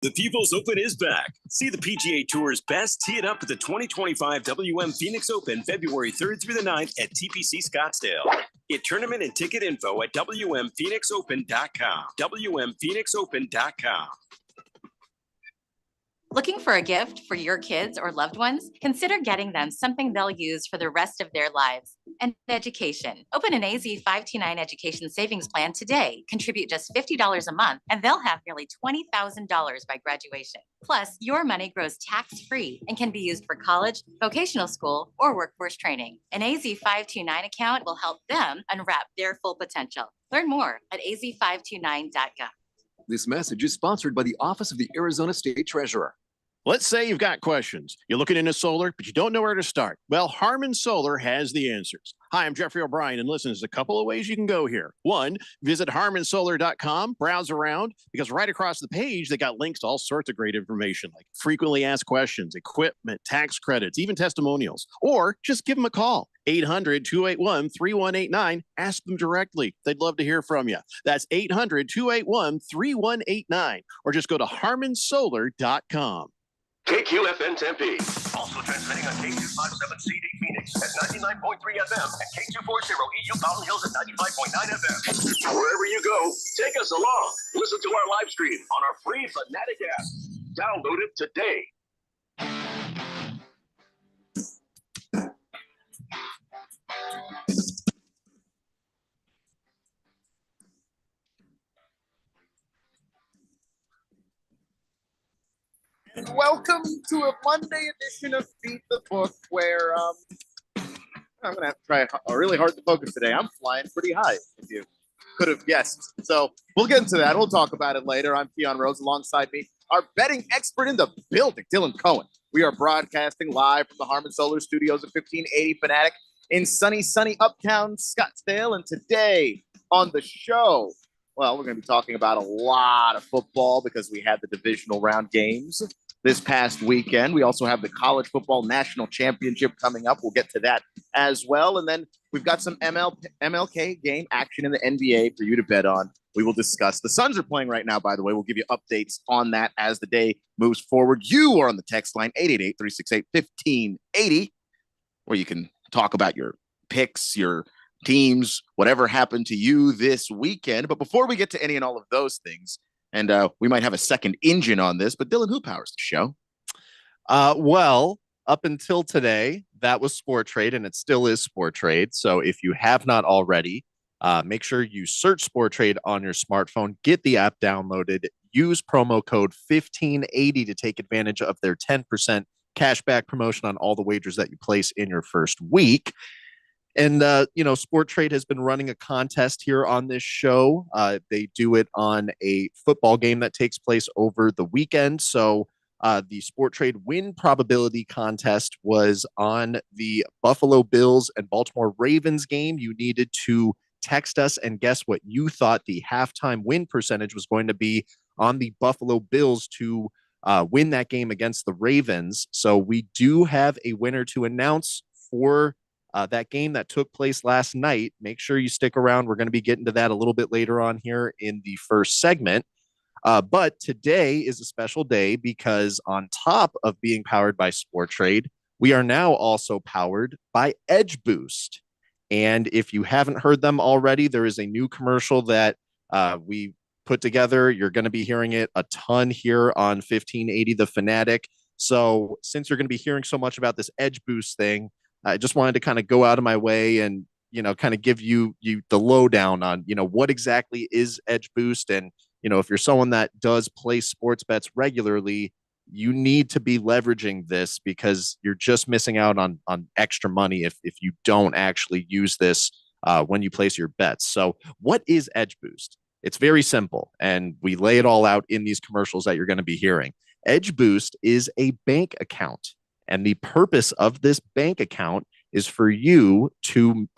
The People's Open is back. See the PGA Tour's best tee it up at the 2025 WM Phoenix Open February 3rd through the 9th at TPC Scottsdale. Get tournament and ticket info at WMPhoenixOpen.com. WMPhoenixOpen.com. Looking for a gift for your kids or loved ones? Consider getting them something they'll use for the rest of their lives. And education. Open an AZ 529 education savings plan today. Contribute just $50 a month, and they'll have nearly $20,000 by graduation. Plus, your money grows tax-free and can be used for college, vocational school, or workforce training. An AZ 529 account will help them unwrap their full potential. Learn more at az529.gov. This message is sponsored by the Office of the Arizona State Treasurer. Let's say you've got questions. You're looking into solar, but you don't know where to start. Well, Harmon Solar has the answers. Hi, I'm Jeffrey O'Brien, and listen, there's a couple of ways you can go here. One, visit harmonsolar.com, browse around, because right across the page, they got links to all sorts of great information, like frequently asked questions, equipment, tax credits, even testimonials. Or just give them a call, 800-281-3189. Ask them directly. They'd love to hear from you. That's 800-281-3189. Or just go to harmonsolar.com. KQFN Tempe. Also transmitting on K257CD Phoenix at 99.3 FM and K240 EU Mountain Hills at 95.9 FM. Wherever you go, take us along. Listen to our live stream on our free Fanatic app. Download it today. And welcome to a Monday edition of Beat the Book, where I'm going to have to try really hard to focus today. I'm flying pretty high, if you could have guessed. So we'll get into that. We'll talk about it later. I'm Keon Rose. Alongside me, our betting expert in the building, Dylan Cohen. We are broadcasting live from the Harmon Solar Studios at 1580 Fanatic in sunny uptown Scottsdale. And today on the show, well, we're going to be talking about a lot of football because we had the divisional round games this past weekend. We also have the college football national championship coming up. We'll get to that as well. And then we've got some MLK game action in the NBA for you to bet on. We will discuss. The Suns are playing right now, by the way. We'll give you updates on that as the day moves forward. You are on the text line, 888-368-1580, where you can talk about your picks, your teams, whatever happened to you this weekend. But before we get to any and all of those things, and we might have a second engine on this, but Dylan, who powers the show? Well, up until today, that was Sport Trade, and it still is Sport Trade. So if you have not already, make sure you search Sport Trade on your smartphone, get the app downloaded, use promo code 1580 to take advantage of their 10% cashback promotion on all the wagers that you place in your first week. And, Sport Trade has been running a contest here on this show. They do it on a football game that takes place over the weekend. So the Sport Trade win probability contest was on the Buffalo Bills and Baltimore Ravens game. You needed to text us and guess what you thought the halftime win percentage was going to be on the Buffalo Bills to win that game against the Ravens. So we do have a winner to announce for that game that took place last night. Make sure you stick around. We're going to be getting to that a little bit later on here in the first segment. But today is a special day because on top of being powered by Sport Trade, we are now also powered by Edge Boost. And if you haven't heard them already, there is a new commercial that we put together. You're going to be hearing it a ton here on 1580 The Fanatic. So since you're going to be hearing so much about this Edge Boost thing, I just wanted to kind of go out of my way and, kind of give you the lowdown on, what exactly is Edge Boost. And, if you're someone that does place sports bets regularly, you need to be leveraging this because you're just missing out on extra money if you don't actually use this when you place your bets. So what is Edge Boost? It's very simple, and we lay it all out in these commercials that you're going to be hearing. Edge Boost is a bank account. And the purpose of this bank account is for you to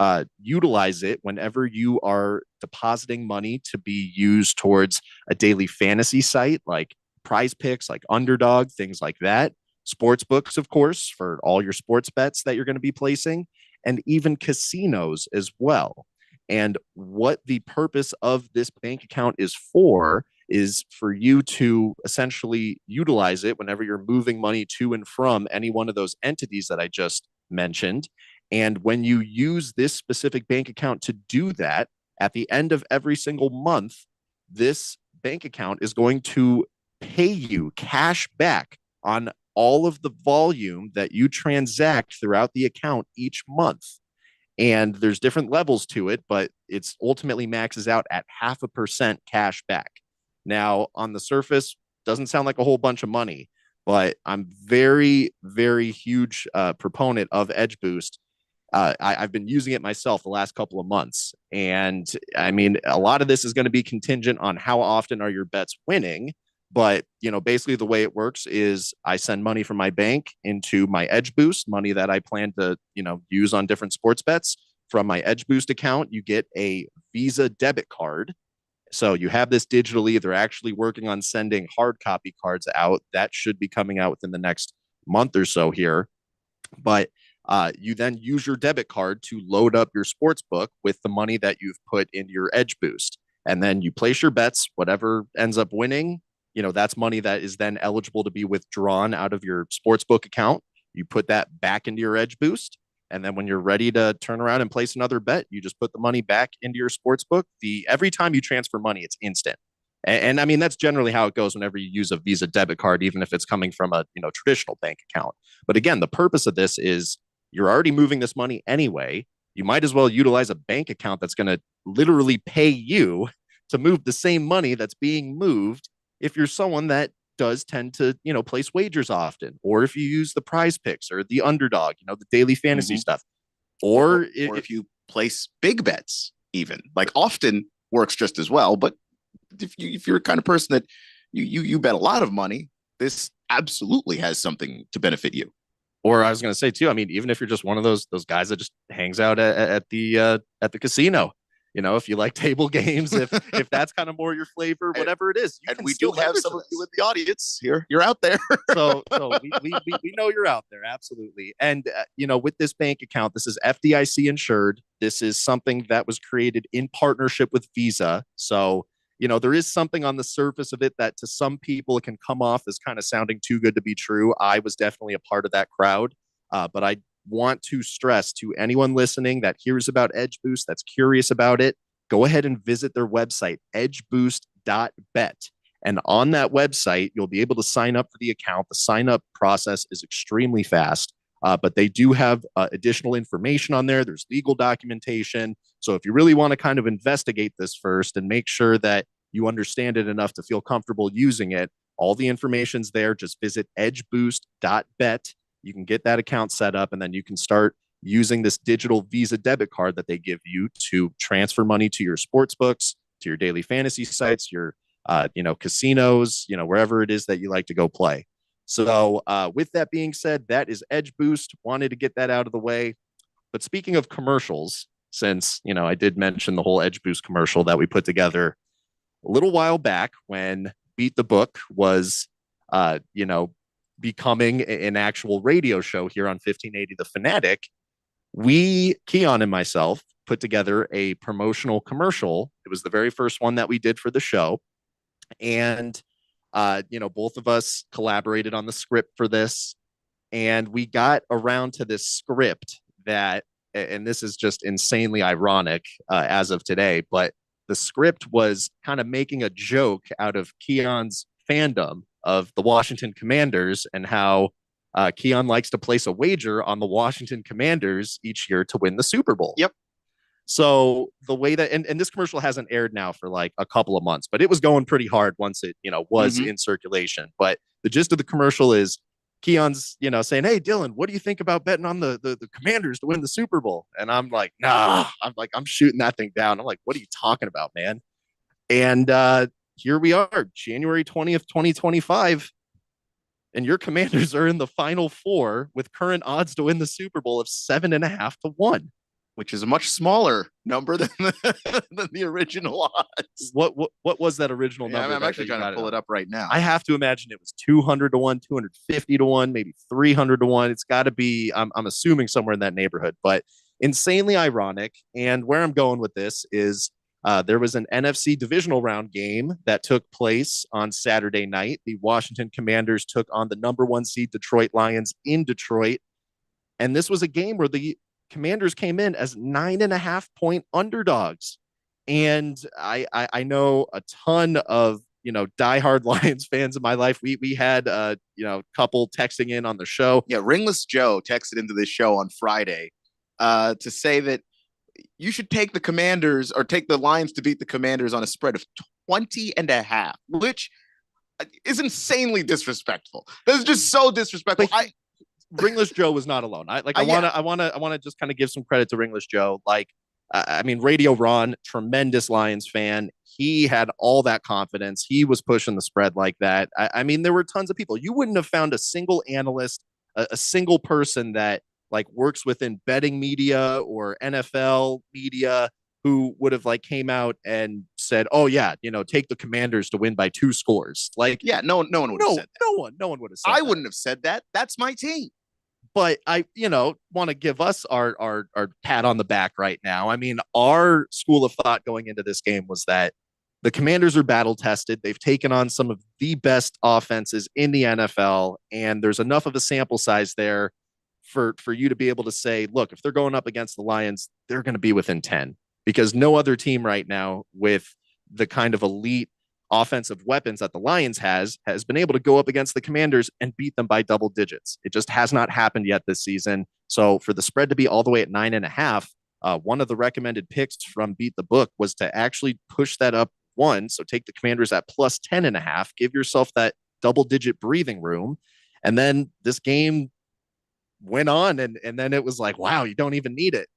utilize it whenever you are depositing money to be used towards a daily fantasy site like Prize Picks, like Underdog, things like that. Sports books, of course, for all your sports bets that you're going to be placing, and even casinos as well. And what the purpose of this bank account is is for you to essentially utilize it whenever you're moving money to and from any one of those entities that I just mentioned. And when you use this specific bank account to do that, at the end of every single month, this bank account is going to pay you cash back on all of the volume that you transact throughout the account each month. And there's different levels to it, but it's ultimately maxes out at 0.5% cash back. Now, on the surface, doesn't sound like a whole bunch of money, but I'm very, very huge proponent of Edge Boost. I've been using it myself the last couple of months. And I mean, a lot of this is going to be contingent on how often are your bets winning. But, basically the way it works is I send money from my bank into my Edge Boost, money that I plan to, use on different sports bets. From my Edge Boost account, you get a Visa debit card. So you have this digitally. They're actually working on sending hard copy cards out. That should be coming out within the next month or so here. But you then use your debit card to load up your sports book with the money that you've put into your Edge Boost. And then you place your bets, whatever ends up winning, that's money that is then eligible to be withdrawn out of your sportsbook account. You put that back into your Edge Boost. And then when you're ready to turn around and place another bet, you just put the money back into your sportsbook. Every time you transfer money, it's instant. And I mean, that's generally how it goes whenever you use a Visa debit card, even if it's coming from a traditional bank account. But again, the purpose of this is you're already moving this money anyway. You might as well utilize a bank account that's going to literally pay you to move the same money that's being moved if you're someone that does tend to, place wagers often, or if you use the Prize Picks or the Underdog, the daily fantasy stuff, or if you place big bets, even like often works just as well. But if you're a kind of person that you bet a lot of money, this absolutely has something to benefit you. Or I was going to say too, I mean, even if you're just one of those guys that just hangs out at the casino, if you like table games, if that's kind of more your flavor, whatever it is. And we do have some of you in the audience here. You're out there. so we know you're out there. Absolutely. And, with this bank account, this is FDIC insured. This is something that was created in partnership with Visa. So, there is something on the surface of it that to some people it can come off as kind of sounding too good to be true. I was definitely a part of that crowd. But I want to stress to anyone listening that hears about Edge Boost, that's curious about it, go ahead and visit their website, edgeboost.bet. And on that website, you'll be able to sign up for the account. The sign up process is extremely fast, but they do have additional information on there. There's legal documentation. So if you really want to kind of investigate this first and make sure that you understand it enough to feel comfortable using it, all the information's there. Just visit edgeboost.bet. You can get that account set up, and then you can start using this digital Visa debit card that they give you to transfer money to your sports books, to your daily fantasy sites, your casinos, wherever it is that you like to go play. So with that being said, that is Edge Boost. Wanted to get that out of the way. But speaking of commercials, since, I did mention the whole Edge Boost commercial that we put together a little while back when Beat the Book was, becoming an actual radio show here on 1580 The Fanatic, Keon and myself, put together a promotional commercial. It was the very first one that we did for the show. And, both of us collaborated on the script for this. And we got around to this script that, and this is just insanely ironic as of today, but the script was kind of making a joke out of Keon's fandom of the Washington Commanders and how Keon likes to place a wager on the Washington Commanders each year to win the Super Bowl. Yep. So the way that, and this commercial hasn't aired now for like a couple of months, but it was going pretty hard once it, was in circulation. But the gist of the commercial is Keon's, saying, "Hey, Dylan, what do you think about betting on the Commanders to win the Super Bowl?" And I'm like, "Nah," I'm shooting that thing down. I'm like, "What are you talking about, man?" And here we are, January 20th, 2025. And your Commanders are in the Final Four with current odds to win the Super Bowl of 7.5 to 1. Which is a much smaller number than the original odds. What was that original number? I'm actually trying to pull it up right now. I have to imagine it was 200 to 1, 250 to 1, maybe 300 to 1. It's got to be, I'm assuming somewhere in that neighborhood, but insanely ironic. And where I'm going with this is There was an NFC divisional round game that took place on Saturday night. The Washington Commanders took on the number 1 seed Detroit Lions in Detroit. And this was a game where the Commanders came in as 9.5-point underdogs. And I know a ton of, diehard Lions fans in my life. We had, a couple texting in on the show. Yeah, Ringless Joe texted into this show on Friday to say that you should take the Commanders or take the Lions to beat the Commanders on a spread of 20.5, which is insanely disrespectful. That's just so disrespectful. Ringless Joe was not alone. I want to just kind of give some credit to Ringless Joe. Radio Ron, tremendous Lions fan. He had all that confidence. He was pushing the spread like that. There were tons of people. You wouldn't have found a single analyst, a single person that works within betting media or NFL media who would have came out and said, "Oh yeah, take the Commanders to win by 2 scores." No one would have said that. No one would have said that. I wouldn't have said that. That's my team. But I, want to give us our pat on the back right now. Our school of thought going into this game was that the Commanders are battle tested. They've taken on some of the best offenses in the NFL, and there's enough of a sample size there for you to be able to say, look, if they're going up against the Lions, they're going to be within 10, because no other team right now with the kind of elite offensive weapons that the Lions has been able to go up against the Commanders and beat them by double digits. It just has not happened yet this season. So for the spread to be all the way at 9.5, one of the recommended picks from Beat the Book was to actually push that up 1. So take the Commanders at plus 10.5, give yourself that double digit breathing room. And then this game went on and then it was like, wow, you don't even need it.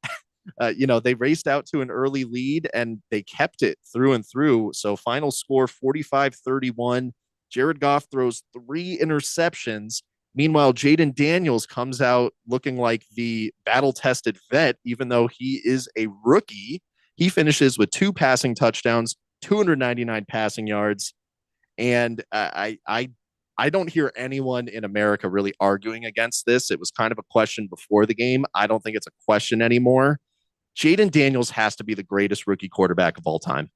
They raced out to an early lead and they kept it through and through. So final score 45-31. Jared Goff throws 3 interceptions. Meanwhile, Jaden Daniels comes out looking like the battle-tested vet, even though he is a rookie. He finishes with 2 passing touchdowns, 299 passing yards. And I don't hear anyone in America really arguing against this. It was kind of a question before the game. I don't think it's a question anymore. Jaden Daniels has to be the greatest rookie quarterback of all time.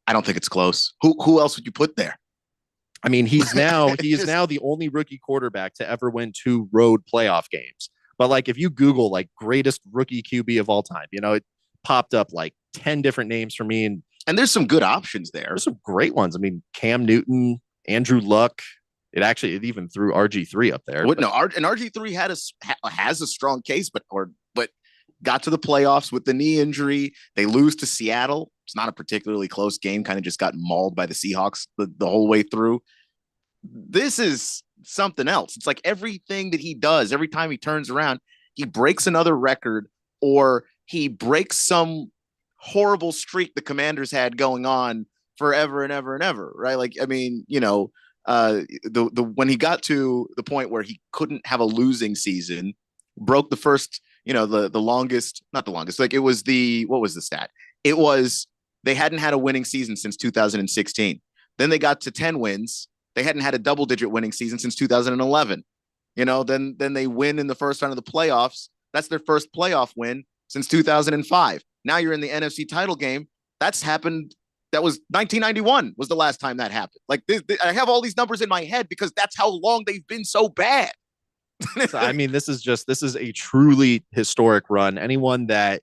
I don't think it's close. Who else would you put there? He is now the only rookie quarterback to ever win 2 road playoff games. But if you Google greatest rookie QB of all time, it popped up 10 different names for me. And there's some good options there. There's some great ones. Cam Newton, Andrew Luck. It even threw RG3 up there. And RG3 has a strong case, but got to the playoffs with the knee injury. They lose to Seattle. It's not a particularly close game. Kind of just got mauled by the Seahawks the whole way through. This is something else. It's everything that he does, every time he turns around, he breaks another record or he breaks some horrible streak the Commanders had going on forever and ever and ever, right? When he got to the point where he couldn't have a losing season, broke the first, the longest, not the longest, it was what was the stat? It was, they hadn't had a winning season since 2016. Then they got to 10 wins. They hadn't had a double digit winning season since 2011. Then they win in the first round of the playoffs. That's their first playoff win since 2005. Now you're in the NFC title game. That's happened. That was 1991 was the last time that happened. I have all these numbers in my head because that's how long they've been so bad. This is a truly historic run. Anyone that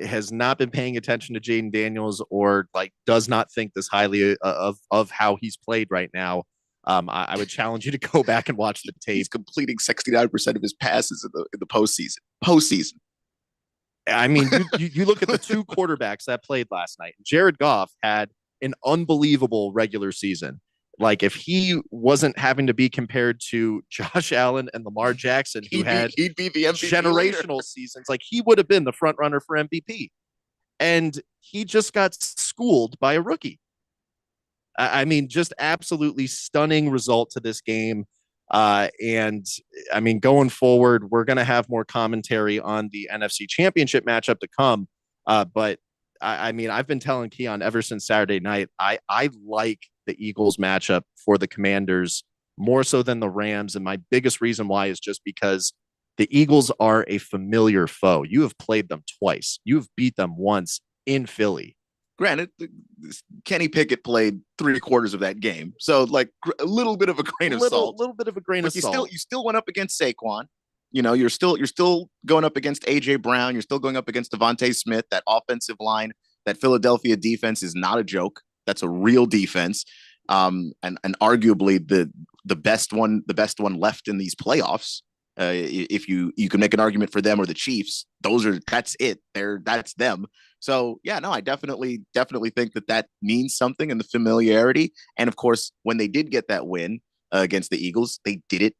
has not been paying attention to Jaden Daniels or does not think this highly of how he's played right now, I would challenge you to go back and watch the tape. He's completing 69% of his passes in the postseason. You look at the 2 quarterbacks that played last night. Jared Goff had an unbelievable regular season. If he wasn't having to be compared to Josh Allen and Lamar Jackson, he'd be the MVP generational leader. Seasons, he would have been the front runner for MVP. And he just got schooled by a rookie. Just absolutely stunning result to this game. Going forward, we're going to have more commentary on the NFC Championship matchup to come. But I've been telling Keon ever since Saturday night, I like the Eagles matchup for the Commanders more so than the Rams. And my biggest reason why is just because the Eagles are a familiar foe. You have played them twice. You've beat them once. in Philly. Granted, Kenny Pickett played 3/4 of that game, so like a little bit of a grain of salt. Little bit of a grain But of salt. you still went up against Saquon. You're still going up against AJ Brown. You're still going up against Devontae Smith. That offensive line, that Philadelphia defense is not a joke. That's a real defense. And arguably the best one left in these playoffs. If you can make an argument for them or the Chiefs, that's it. That's them. So yeah, no, I definitely think that means something in the familiarity. And of course, when they did get that win against the Eagles, they did it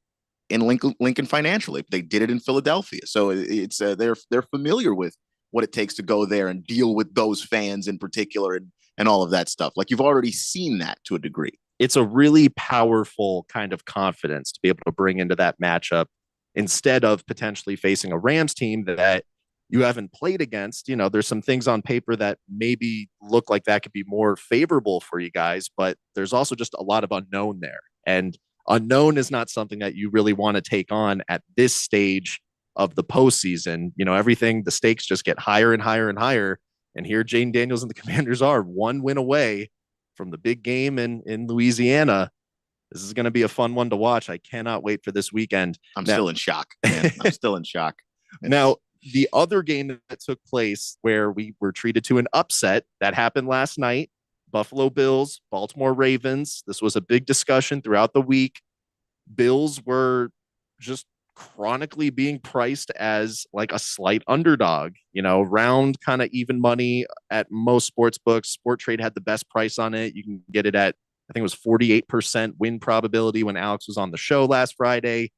in Lincoln Financial. They did it in Philadelphia. So it's they're familiar with what it takes to go there and deal with those fans in particular and all of that stuff. Like, you've already seen that to a degree. It's a really powerful kind of confidence to be able to bring into that matchup instead of potentially facing a Rams team that you haven't played against. There's some things on paper that maybe look like that could be more favorable for you guys, but there's also just a lot of unknown there. And unknown is not something that you really want to take on at this stage of the postseason. The stakes just get higher and higher and higher. And here Jayden Daniels and the Commanders are one win away from the big game in Louisiana. This is going to be a fun one to watch. I cannot wait for this weekend. I'm still in shock, man. I'm still in shock. Now, the other game that took place where we were treated to an upset that happened last night, Buffalo Bills, Baltimore Ravens. This was a big discussion throughout the week. Bills were just chronically being priced as like a slight underdog, round kind of even money at most sports books. Sport Trade had the best price on it. You can get it at, I think it was 48% win probability when Alex was on the show last Friday.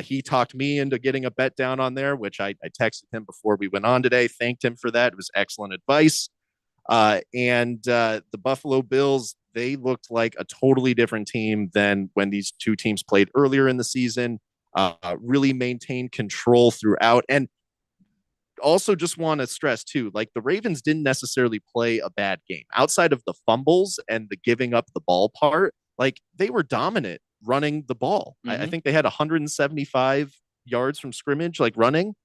He talked me into getting a bet down on there, which I texted him before we went on today. Thanked him for that. It was excellent advice. And the Buffalo Bills, they looked like a totally different team than when these two teams played earlier in the season. Really maintained control throughout. And also just want to stress too, like, the Ravens didn't necessarily play a bad game outside of the fumbles and the giving up the ball part. Like, they were dominant running the ball. I think they had 175 yards from scrimmage, like, running.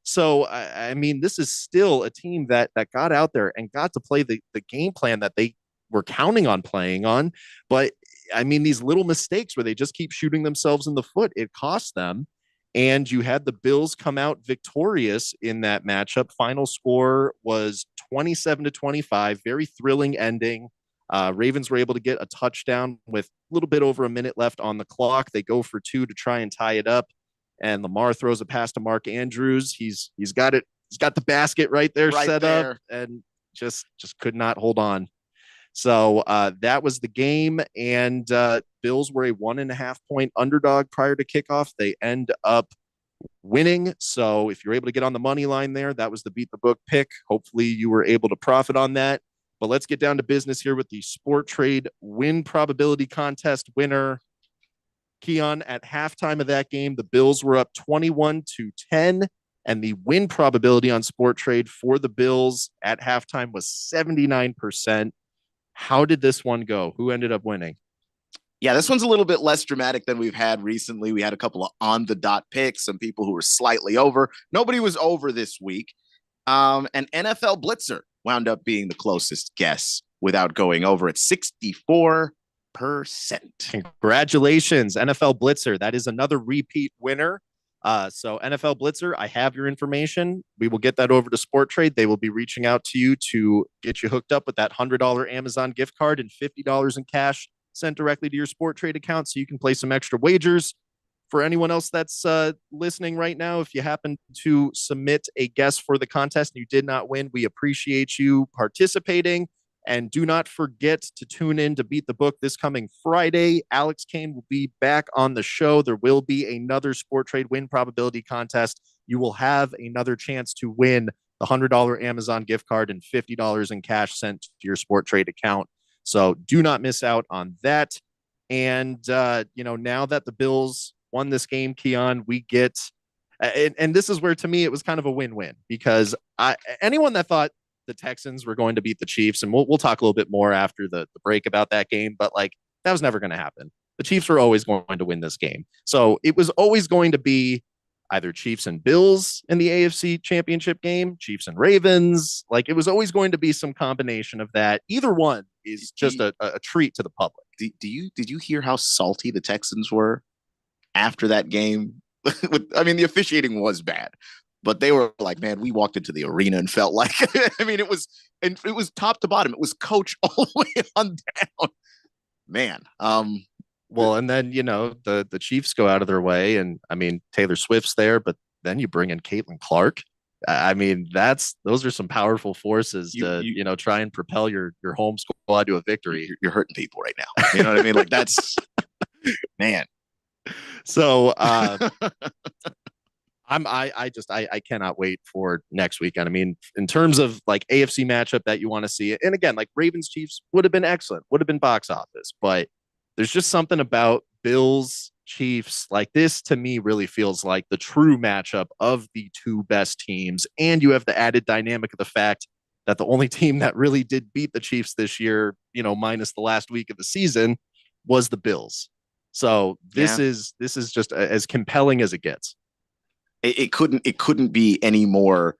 So, I mean, this is still a team that got out there and got to play the game plan that they were counting on playing on. But I mean, these little mistakes where they just keep shooting themselves in the foot, it cost them. And you had the Bills come out victorious in that matchup. Final score was 27-25, very thrilling ending. Ravens were able to get a touchdown with a little bit over a minute left on the clock. They go for two to try and tie it up. And Lamar throws a pass to Mark Andrews. He's got it. He's got the basket right there set up and just could not hold on. So that was the game. And Bills were a 1.5 point underdog prior to kickoff. They end up winning. So if you're able to get on the money line there, that was the beat the book pick. Hopefully you were able to profit on that. But let's get down to business here with the Sport Trade win probability contest winner. Keon, at halftime of that game, the Bills were up 21-10, and the win probability on Sport Trade for the Bills at halftime was 79%. How did this one go? Who ended up winning? Yeah, this one's a little bit less dramatic than we've had recently. We had a couple of on the dot picks, some people who were slightly over. Nobody was over this week. And NFL Blitzer wound up being the closest guess without going over at 64%. Congratulations, NFL Blitzer. That is another repeat winner. So NFL Blitzer, I have your information. We will get that over to Sport Trade. They will be reaching out to you to get you hooked up with that $100 Amazon gift card and $50 in cash sent directly to your Sport Trade account so you can play some extra wagers. For anyone else that's listening right now, if you happen to submit a guess for the contest and you did not win, we appreciate you participating. And do not forget to tune in to Beat the Book this coming Friday. Alex Kane will be back on the show. There will be another Sport Trade win probability contest. You will have another chance to win the $100 Amazon gift card and $50 in cash sent to your Sport Trade account. So do not miss out on that. And, now that the Bills won this game, Keon, we get, and this is where, to me, it was kind of a win-win, because anyone that thought the Texans were going to beat the Chiefs, and we'll talk a little bit more after the break about that game, but like, that was never going to happen. The Chiefs were always going to win this game. So it was always going to be either Chiefs and Bills in the AFC Championship game, Chiefs and Ravens. Like, it was always going to be some combination of that. Either one is just a treat to the public. Did you hear how salty the Texans were after that game? I mean, the officiating was bad, but they were like, man, we walked into the arena and felt like, I mean, it was top to bottom. It was coach all the way on down, man. Well, and then, the Chiefs go out of their way, and I mean, Taylor Swift's there, but then you bring in Caitlin Clark. I mean, those are some powerful forces to try and propel your home squad to a victory. You're hurting people right now. You know what I mean? Like, that's man. So I cannot wait for next weekend. I mean, in terms of like AFC matchup that you want to see, and again, like Ravens Chiefs would have been excellent, would have been box office, but there's just something about Bills Chiefs. Like, this to me really feels like the true matchup of the two best teams. And you have the added dynamic of the fact that the only team that really did beat the Chiefs this year, minus the last week of the season, was the Bills. So this is just as compelling as it gets. It couldn't be any more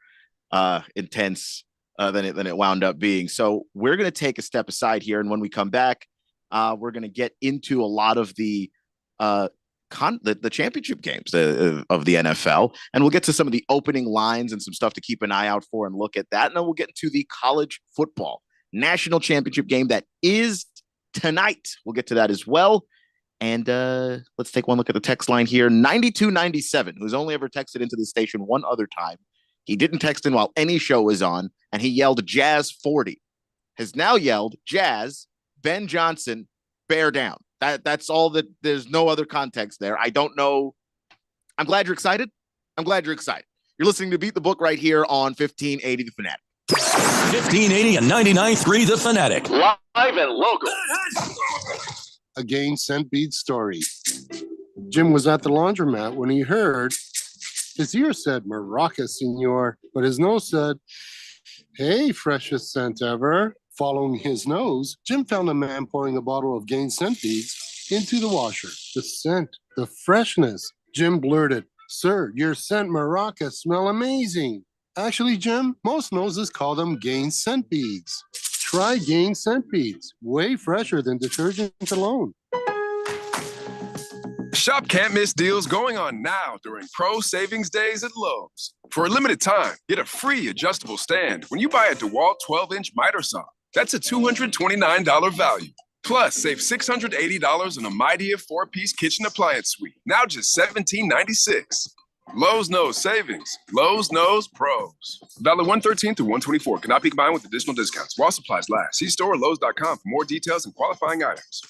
intense than it wound up being. So we're going to take a step aside here, and when we come back, we're going to get into a lot of the championship games of the NFL, and we'll get to some of the opening lines and some stuff to keep an eye out for and look at that. And then we'll get into the college football national championship game that is tonight. We'll get to that as well. And let's take one look at the text line here. 9297, who's only ever texted into the station one other time. He didn't text in while any show was on, and he yelled Jazz 40. Has now yelled Jazz, Ben Johnson, bear down. That's all that. There's no other context there. I don't know. I'm glad you're excited. You're listening to Beat the Book right here on 1580 The Fanatic. 1580 and 99.3 The Fanatic. Live and local. A Gain Scent Bead story. Jim was at the laundromat when he heard his ear said Maraca, senor, but his nose said, hey, freshest scent ever. Following his nose, Jim found a man pouring a bottle of Gain Scent Beads into the washer. The scent, the freshness. Jim blurted, sir, your scent Maraca smell amazing. Actually, Jim, most noses call them Gain Scent Beads. Try Gain Scent Beads, way fresher than detergent alone. Shop can't miss deals going on now during Pro Savings Days at Lowe's. For a limited time, get a free adjustable stand when you buy a DeWalt 12-inch miter saw. That's a $229 value. Plus, save $680 on a Mighty 4-piece kitchen appliance suite. Now just $17.96. Lowe's knows savings. Lowe's knows pros. Valid 113 through 124. Cannot be combined with additional discounts. While supplies last. See store at Lowe's.com for more details and qualifying items.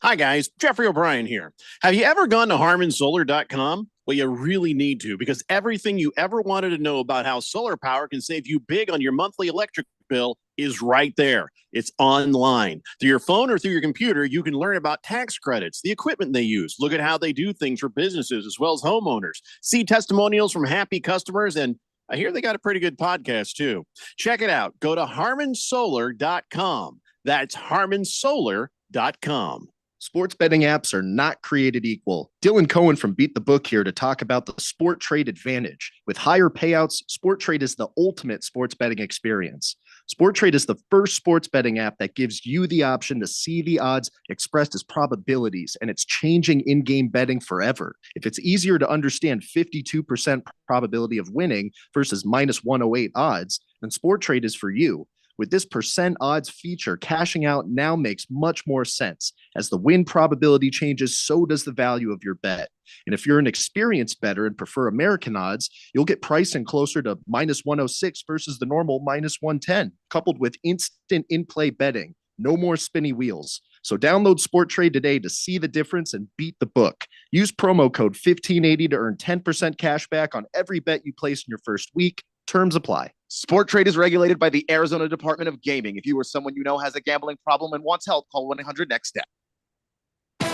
Hi, guys. Jeffrey O'Brien here. Have you ever gone to HarmonSolar.com? Well, you really need to, because everything you ever wanted to know about how solar power can save you big on your monthly electric bill is right there. It's online. Through your phone or through your computer, you can learn about tax credits, the equipment they use, look at how they do things for businesses as well as homeowners, see testimonials from happy customers, and I hear they got a pretty good podcast too. Check it out. Go to HarmonSolar.com. That's HarmonSolar.com. Sports betting apps are not created equal. Dylan Cohen from Beat the Book here to talk about the Sport Trade advantage. With higher payouts, Sport Trade is the ultimate sports betting experience. Sport Trade is the first sports betting app that gives you the option to see the odds expressed as probabilities, and it's changing in-game betting forever. If it's easier to understand 52% probability of winning versus minus 108 odds, then Sport Trade is for you. With this percent odds feature, cashing out now makes much more sense. As the win probability changes, so does the value of your bet. And if you're an experienced bettor and prefer American odds, you'll get pricing closer to minus 106 versus the normal minus 110, coupled with instant in-play betting. No more spinny wheels. So download Sport Trade today to see the difference and beat the book. Use promo code 1580 to earn 10% cash back on every bet you place in your first week. Terms apply. Sport Trade is regulated by the Arizona Department of Gaming. If you or someone you know has a gambling problem and wants help, call 1-800-NEXT-STEP.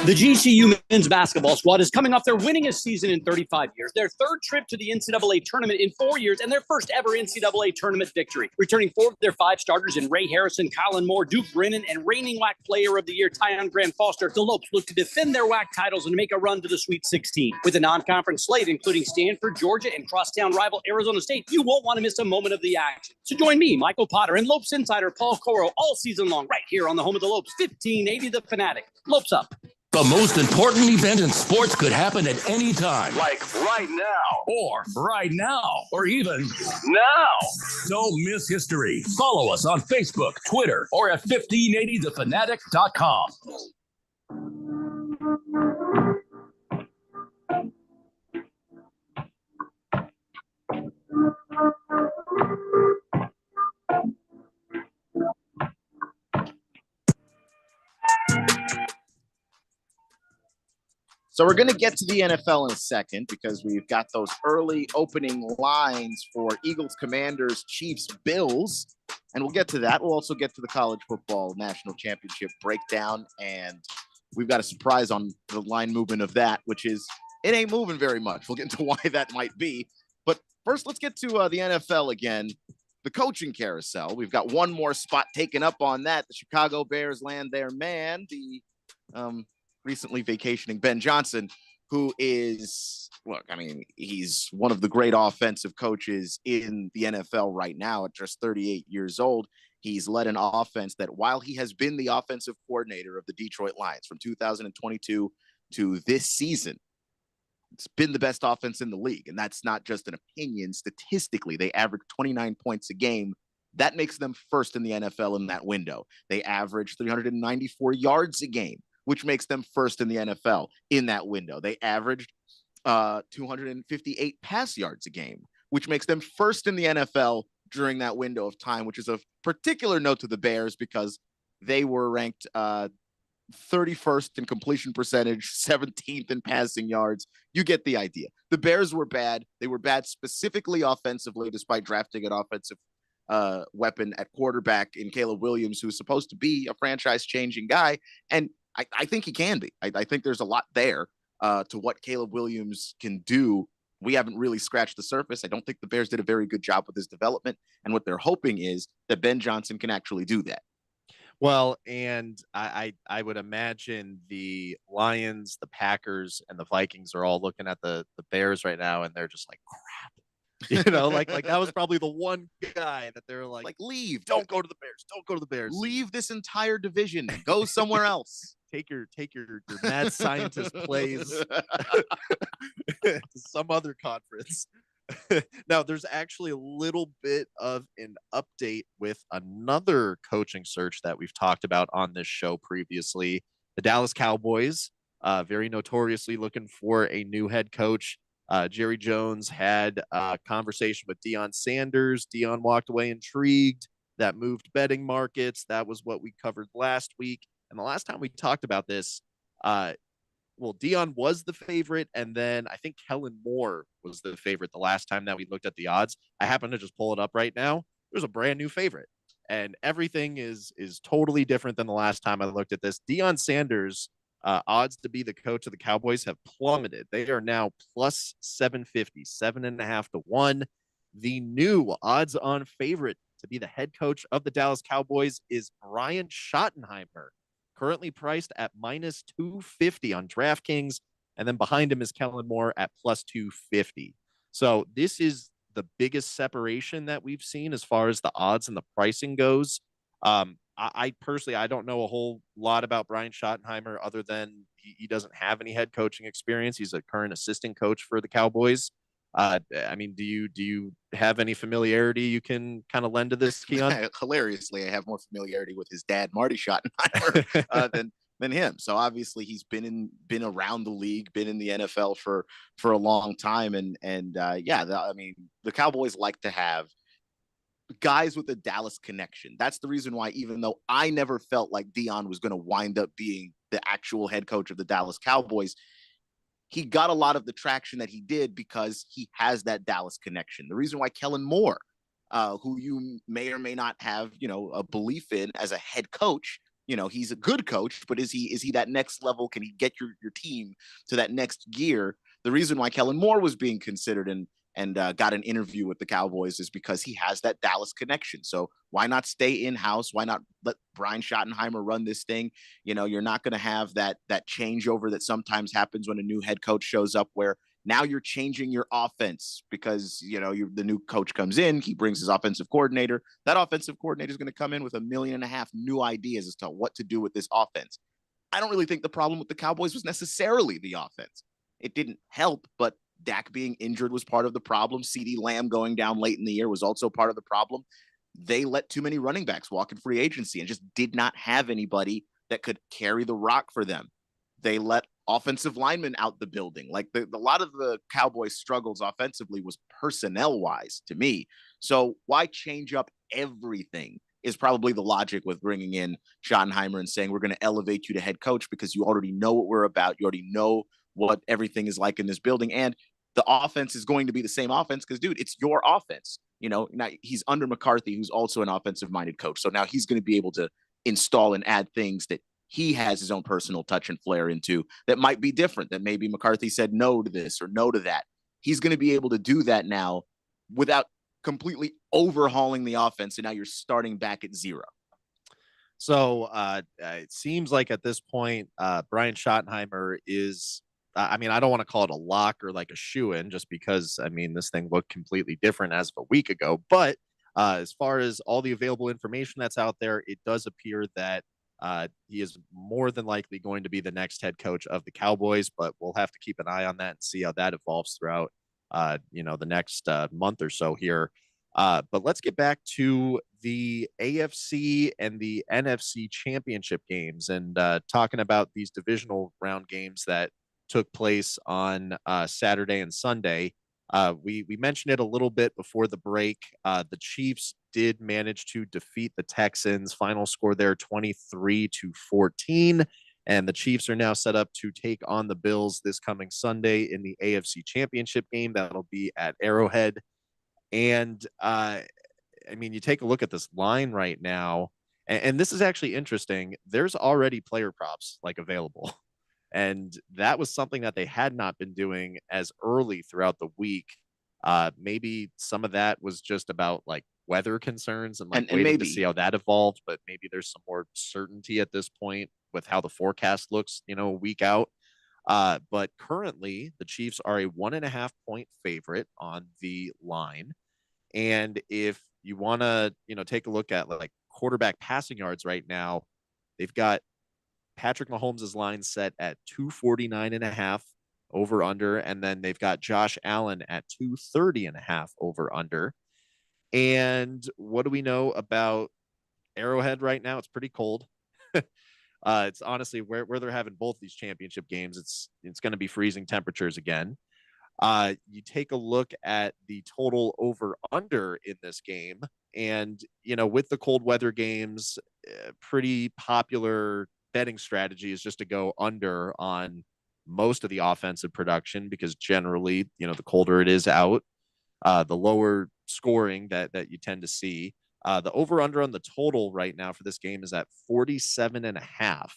The GCU men's basketball squad is coming off their winningest season in 35 years, their third trip to the NCAA tournament in 4 years, and their first ever NCAA tournament victory. Returning 4 of their 5 starters in Ray Harrison, Colin Moore, Duke Brennan, and reigning WAC Player of the Year Tyon Grant Foster, the Lopes look to defend their WAC titles and make a run to the Sweet 16. With a non-conference slate including Stanford, Georgia, and crosstown rival Arizona State, you won't want to miss a moment of the action. So join me, Michael Potter, and Lopes insider Paul Coro all season long right here on the home of the Lopes, 1580 The Fanatic. Lopes up. The most important event in sports could happen at any time. Like right now. Or right now. Or even Now. don't miss history. Follow us on Facebook, Twitter, or at 1580thefanatic.com. So we're going to get to the NFL in a second because we've got those early opening lines for Eagles, Commanders, Chiefs, Bills, and we'll get to that. We'll also get to the college football national championship breakdown, and we've got a surprise on the line movement of that, which is it ain't moving very much. We'll get into why that might be. But first, let's get to the NFL again. The coaching carousel. We've got one more spot taken up on that. The Chicago Bears land their man, the recently vacationing Ben Johnson, who is, look, I mean, he's one of the great offensive coaches in the NFL right now at just 38 years old. He's led an offense that, while he has been the offensive coordinator of the Detroit Lions from 2022 to this season, it's been the best offense in the league. And that's not just an opinion. Statistically, they average 29 points a game. That makes them first in the NFL in that window. They average 394 yards a game, which makes them first in the NFL in that window. They averaged 258 pass yards a game, which makes them first in the NFL during that window of time, which is of particular note to the Bears because they were ranked 31st in completion percentage, 17th in passing yards. You get the idea. The Bears were bad. They were bad specifically offensively, despite drafting an offensive weapon at quarterback in Caleb Williams, who's supposed to be a franchise-changing guy. And I think he can be. I think there's a lot there to what Caleb Williams can do. We haven't really scratched the surface. I don't think the Bears did a very good job with his development. And what they're hoping is that Ben Johnson can actually do that. Well, and I would imagine the Lions, the Packers, and the Vikings are all looking at the Bears right now, and they're just like, crap. You know, like that was probably the one guy that they're like, leave. Don't go to the Bears. Don't go to the Bears. Leave this entire division. Go somewhere else. Take your mad scientist plays to some other conference. Now, there's actually a little bit of an update with another coaching search that we've talked about on this show previously. The Dallas Cowboys, very notoriously looking for a new head coach. Jerry Jones had a conversation with Deion Sanders. Deion walked away intrigued. That moved betting markets. That was what we covered last week. And the last time we talked about this, Deion was the favorite, and then I think Kellen Moore was the favorite the last time that we looked at the odds. I happen to just pull it up right now. There's a brand new favorite, and everything is totally different than the last time I looked at this. Deion Sanders odds to be the coach of the Cowboys have plummeted. They are now plus 750, 7.5 to 1. The new odds on favorite to be the head coach of the Dallas Cowboys is Brian Schottenheimer, currently priced at minus 250 on DraftKings. And then behind him is Kellen Moore at plus 250. So this is the biggest separation that we've seen as far as the odds and the pricing goes. I personally, I don't know a whole lot about Brian Schottenheimer other than he doesn't have any head coaching experience. He's a current assistant coach for the Cowboys. I mean, do you have any familiarity you can kind of lend to this, Keon? Hilariously, I have more familiarity with his dad, Marty Schottenheimer, than him. So obviously, he's been around the league, been in the NFL for a long time, and I mean, the Cowboys like to have guys with a Dallas connection. That's the reason why, even though I never felt like Deion was going to wind up being the actual head coach of the Dallas Cowboys, he got a lot of the traction that he did because he has that Dallas connection. The reason why Kellen Moore, who you may or may not have, a belief in as a head coach, he's a good coach, but is he that next level? Can he get your team to that next gear? The reason why Kellen Moore was being considered and got an interview with the Cowboys is because he has that Dallas connection. So why not stay in-house? Why not let Brian Schottenheimer run this thing? You're not going to have that changeover that sometimes happens when a new head coach shows up, where now you're changing your offense because, the new coach comes in, he brings his offensive coordinator. That offensive coordinator is going to come in with 1.5 million new ideas as to what to do with this offense. I don't really think the problem with the Cowboys was necessarily the offense. It didn't help, but Dak being injured was part of the problem. CeeDee Lamb going down late in the year was also part of the problem. They let too many running backs walk in free agency and just did not have anybody that could carry the rock for them. They let offensive linemen out the building. Like a lot of the Cowboys' struggles offensively was personnel-wise to me. So why change up everything is probably the logic with bringing in Schottenheimer and saying, we're going to elevate you to head coach because you already know what we're about. You already know what everything is like in this building. And the offense is going to be the same offense because, dude, it's your offense. Now he's under McCarthy, who's also an offensive-minded coach. So now he's going to be able to install and add things that he has his own personal touch and flair into that might be different, that maybe McCarthy said no to this or no to that. He's going to be able to do that now without completely overhauling the offense. And now you're starting back at zero. So it seems like at this point, Brian Schottenheimer is, I don't want to call it a lock or like a shoe-in just because, this thing looked completely different as of a week ago. But as far as all the available information that's out there, it does appear that he is more than likely going to be the next head coach of the Cowboys, but we'll have to keep an eye on that and see how that evolves throughout, the next month or so here. But let's get back to the AFC and the NFC championship games and talking about these divisional round games that took place on Saturday and Sunday. We mentioned it a little bit before the break. The Chiefs did manage to defeat the Texans. Final score there 23-14. And the Chiefs are now set up to take on the Bills this coming Sunday in the AFC Championship game. That'll be at Arrowhead. And you take a look at this line right now, and this is actually interesting. There's already player props available. And that was something that they had not been doing as early throughout the week. Maybe some of that was just about weather concerns and waiting maybe to see how that evolved. But maybe there's some more certainty at this point with how the forecast looks, a week out. But currently, the Chiefs are a 1.5 point favorite on the line. And if you want to, take a look at quarterback passing yards right now, they've got Patrick Mahomes' line set at 249.5 over under, and then they've got Josh Allen at 230.5 over under. And what do we know about Arrowhead right now? It's pretty cold. It's honestly where they're having both these championship games. It's going to be freezing temperatures again. You take a look at the total over under in this game, and with the cold weather games, pretty popular betting strategy is just to go under on most of the offensive production because generally, the colder it is out, the lower scoring that you tend to see. The over under on the total right now for this game is at 47.5.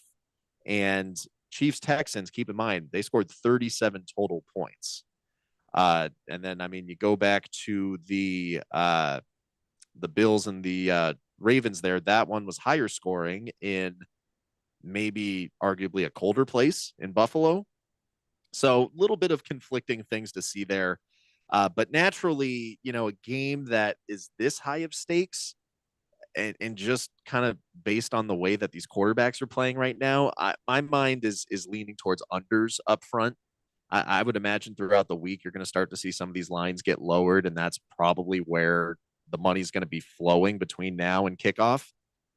And Chiefs Texans, keep in mind, they scored 37 total points. And then, you go back to the Bills and the Ravens there. That one was higher scoring in maybe arguably a colder place in Buffalo. So a little bit of conflicting things to see there. But naturally, a game that is this high of stakes and just kind of based on the way that these quarterbacks are playing right now, my mind is leaning towards unders up front. I would imagine throughout the week, you're going to start to see some of these lines get lowered, and that's probably where the money's going to be flowing between now and kickoff.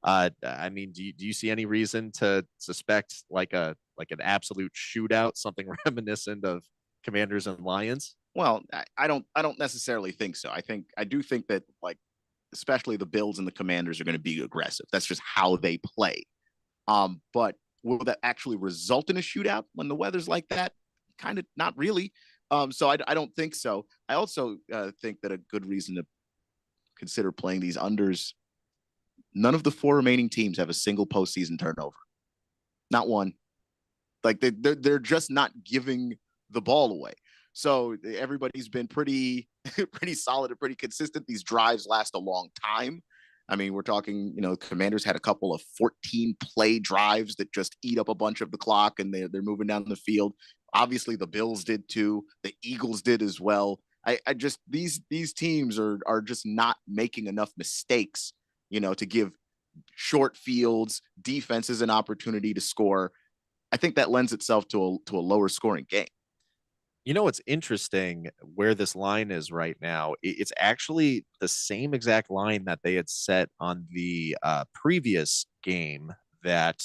Do you see any reason to suspect an absolute shootout, something reminiscent of Commanders and Lions? Well, I don't necessarily think so. I do think that especially the Bills and the Commanders are going to be aggressive. That's just how they play. But will that actually result in a shootout when the weather's like that? Kind of not really. So I don't think so. I also think that a good reason to consider playing these unders none of the 4 remaining teams have a single postseason turnover. Not one. Like they're just not giving the ball away. So everybody's been pretty solid and pretty consistent. These drives last a long time. I mean, we're talking, Commanders had a couple of 14 play drives that just eat up a bunch of the clock, and they're moving down the field. Obviously, the Bills did too. The Eagles did as well. I just these teams are just not making enough mistakes, to give short fields, defenses an opportunity to score. I think that lends itself to a lower scoring game. What's interesting where this line is right now? It's actually the same exact line that they had set on the previous game that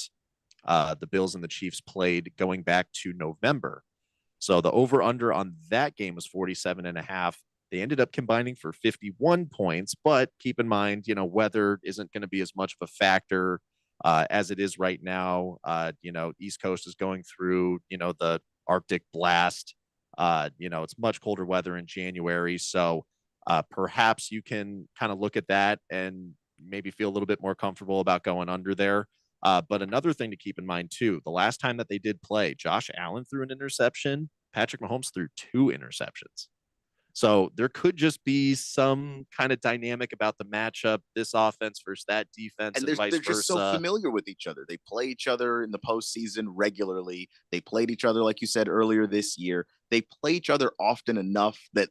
the Bills and the Chiefs played going back to November. So the over under on that game was 47.5. They ended up combining for 51 points, but keep in mind, weather isn't going to be as much of a factor as it is right now. East Coast is going through, the Arctic blast. It's much colder weather in January. So perhaps you can kind of look at that and maybe feel a little bit more comfortable about going under there. But another thing to keep in mind, too, the last time that they did play, Josh Allen threw an interception. Patrick Mahomes threw 2 interceptions. So there could just be some kind of dynamic about the matchup, this offense versus that defense, and they're just so familiar with each other. They play each other in the postseason regularly. They played each other, like you said earlier this year. They play each other often enough that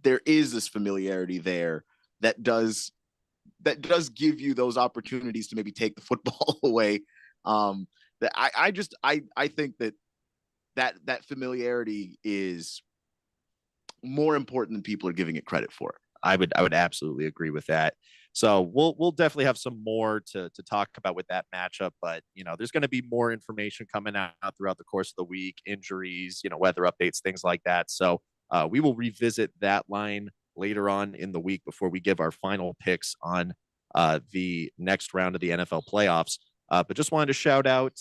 there is this familiarity there that does give you those opportunities to maybe take the football away. That I think that familiarity is more important than people are giving it credit for. I would absolutely agree with that. So we'll definitely have some more to talk about with that matchup, but there's going to be more information coming out throughout the course of the week, injuries, weather updates, things like that. So we will revisit that line later on in the week before we give our final picks on the next round of the NFL playoffs. But just wanted to shout out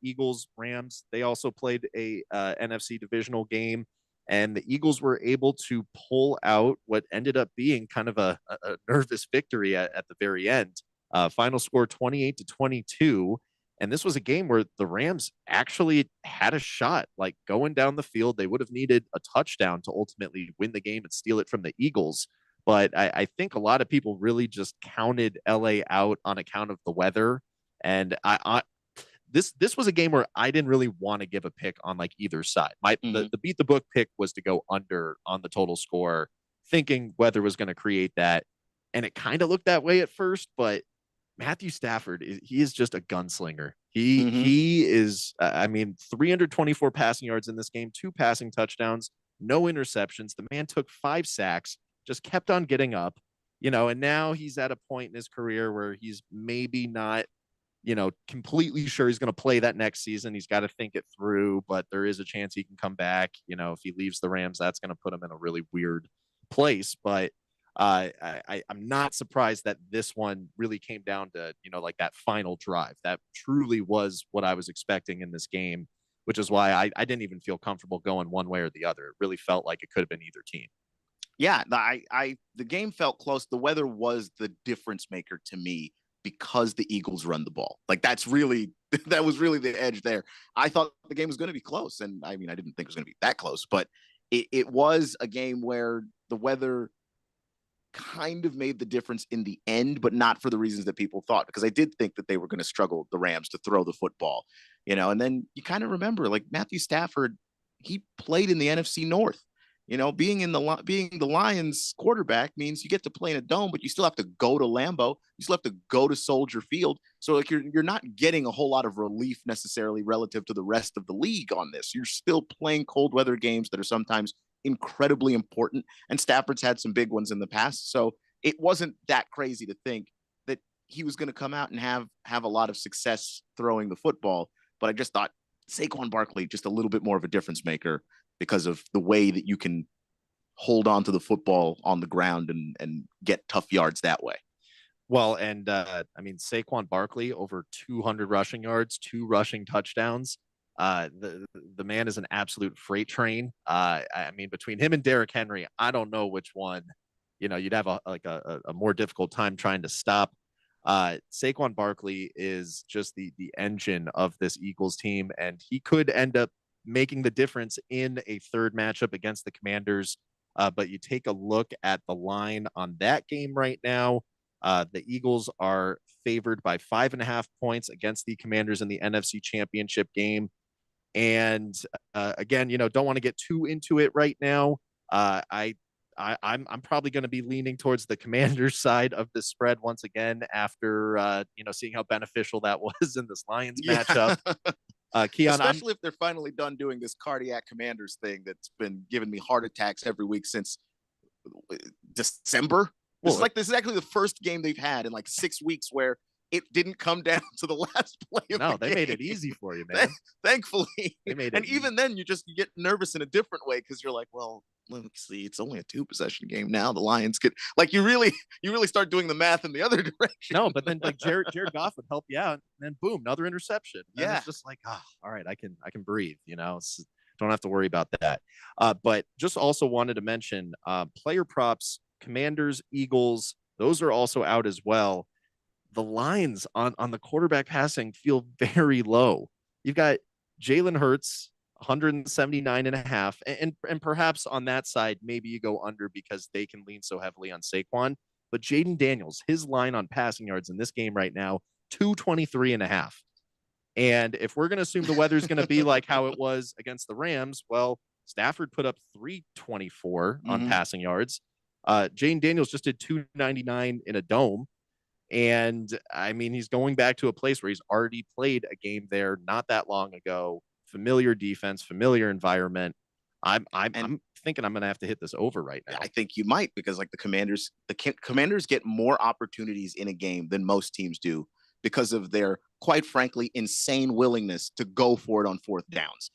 Eagles, Rams. They also played a NFC divisional game, and the Eagles were able to pull out what ended up being kind of a nervous victory at the very end. Final score 28-22. And this was a game where the Rams actually had a shot, like going down the field. They would have needed a touchdown to ultimately win the game and steal it from the Eagles. But I think a lot of people really just counted LA out on account of the weather. And this was a game where I didn't really want to give a pick on like either side. The beat the book pick was to go under on the total score, thinking weather was going to create that. And it kind of looked that way at first, but Matthew Stafford, he is just a gunslinger. He is, 324 passing yards in this game, 2 passing touchdowns, no interceptions. The man took 5 sacks, just kept on getting up, and now he's at a point in his career where he's maybe not, completely sure he's going to play that next season. He's got to think it through, but there is a chance he can come back. If he leaves the Rams, that's going to put him in a really weird place. But I'm not surprised that this one really came down to, like that final drive. That truly was what I was expecting in this game, which is why I didn't even feel comfortable going one way or the other. It really felt like it could have been either team. Yeah, the game felt close. The weather was the difference maker to me because the Eagles run the ball. Like that was really the edge there. I thought the game was going to be close. And I didn't think it was going to be that close, but it was a game where the weather kind of made the difference in the end, but not for the reasons that people thought, because I did think that they were going to struggle, the Rams, to throw the football, and then you kind of remember, like, Matthew Stafford, he played in the NFC North. Being the Lions quarterback means you get to play in a dome, but you still have to go to Lambeau. You still have to go to Soldier Field. So like you're not getting a whole lot of relief necessarily relative to the rest of the league on this. You're still playing cold weather games that are sometimes incredibly important. And Stafford's had some big ones in the past. So it wasn't that crazy to think that he was going to come out and have a lot of success throwing the football. But I just thought Saquon Barkley, just a little bit more of a difference maker, because of the way that you can hold on to the football on the ground and get tough yards that way. Well, and Saquon Barkley, over 200 rushing yards, 2 rushing touchdowns. The man is an absolute freight train. Between him and Derrick Henry, I don't know which one, you'd have a more difficult time trying to stop. Saquon Barkley is just the engine of this Eagles team, and he could end up making the difference in a third matchup against the Commanders. But you take a look at the line on that game right now. The Eagles are favored by 5.5 points against the Commanders in the NFC Championship game. And again, don't want to get too into it right now. I'm probably going to be leaning towards the Commanders side of the spread once again after seeing how beneficial that was in this Lions matchup. Keon, especially if they're finally done doing this cardiac Commanders thing that's been giving me heart attacks every week since December. It's like this is actually the first game they've had in like 6 weeks where it didn't come down to the last play of the they game. made it easy for you, man. Thankfully. They made it and easy. even then you get nervous in a different way because you're like, well, let's see, it's only a 2-possession game now. The Lions could you really start doing the math in the other direction. No, but then like Jared Goff would help you out, and then boom, another interception. And Yeah, it's just like, all right, I can breathe. Don't have to worry about that. But just also wanted to mention player props, Commanders, Eagles, those are also out as well. The lines on the quarterback passing feel very low. You've got Jalen Hurts, 179.5, and perhaps on that side, maybe you go under because they can lean so heavily on Saquon. But Jaden Daniels, his line on passing yards in this game right now, 223.5. And if we're going to assume the weather's going to be like how it was against the Rams, well, Stafford put up 324 on passing yards. Jaden Daniels just did 299 in a dome. And I mean, he's going back to a place where he's already played a game there not that long ago. Familiar defense, familiar environment. I'm thinking I'm going to have to hit this over right now. I think you might, because like the Commanders get more opportunities in a game than most teams do because of their, quite frankly, insane willingness to go for it on fourth downs.